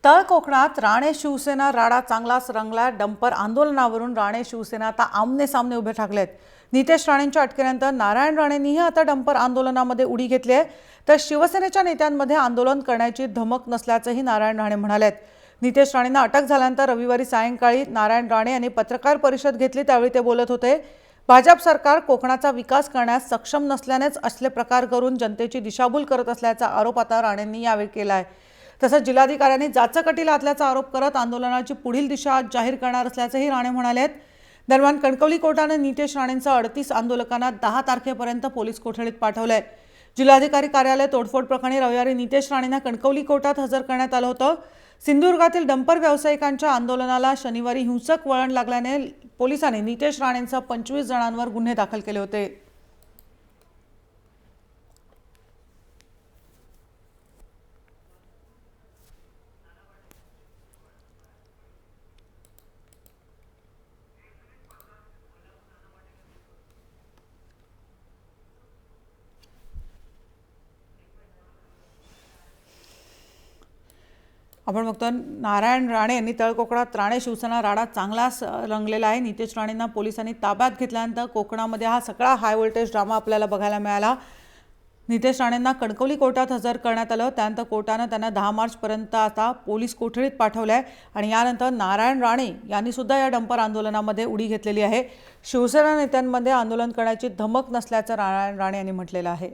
तळ कोकणात राणे शिवसेना राडा चांगलाच रंगला। डंपर आंदोलनावरून राणे शिवसेना आता आमने सामने उभे ठाकलेत। नितेश राणेंच्या अटकेनंतर नारायण राणेंनीही आता डंपर आंदोलनामध्ये उडी घेतली आहे, तर शिवसेनेच्या नेत्यांमध्ये आंदोलन करण्याची धमक नसल्याचंही नारायण राणे म्हणालेत। नितेश राणेंना अटक झाल्यानंतर रविवारी सायंकाळी नारायण राणे यांनी पत्रकार परिषद घेतली, त्यावेळी ते बोलत होते। भाजप सरकार कोकणाचा विकास करण्यास सक्षम नसल्यानेच असले प्रकार करून जनतेची दिशाभूल करत असल्याचा आरोप आता राणेंनी यावेळी केला आहे। तसंच जिल्हाधिकाऱ्यांनी जाचकटी लादल्याचा आरोप करत आंदोलनाची पुढील दिशा जाहीर करणार असल्याचंही राणे म्हणालेत। दरम्यान कणकवली कोर्टाने नितेश राणेंसह 38 आंदोलकांना 10 तारखेपर्यंत पोलीस कोठडीत पाठवलंय। जिल्हाधिकारी कार्यालय तोडफोड प्रकरणी रविवारी नितेश राणेंना कणकवली कोर्टात हजर करण्यात आलं होतं। सिंधुदुर्गातील डंपर व्यावसायिकांच्या आंदोलनाला शनिवारी हिंसक वळण लागल्याने पोलिसांनी नितेश राणेंसह 25 जणांवर गुन्हे दाखल केले होते। आपण बघतो नारायण राणे यांनी तळ कोकणात राणे शिवसेना राडा चांगलाच रंगलेला आहे। नितेश राणेंना पोलिसांनी ताब्यात घेतल्यानंतर कोकणामध्ये हा सगळा हाय व्होल्टेज ड्रामा आपल्याला बघायला मिळाला। नितेश राणेंना कणकवली कोर्टात हजर करण्यात आलं, त्यानंतर कोर्टाने त्यांना 10 मार्चपर्यंत आता पोलीस कोठडीत पाठवलंय आणि यानंतर नारायण राणे यांनी सुद्धा या डंपर आंदोलनामध्ये उडी घेतलेली आहे। शिवसेना नेत्यांमध्ये आंदोलन करण्याची धमक नसल्याचं नारायण राणे यांनी म्हटलेलं आहे।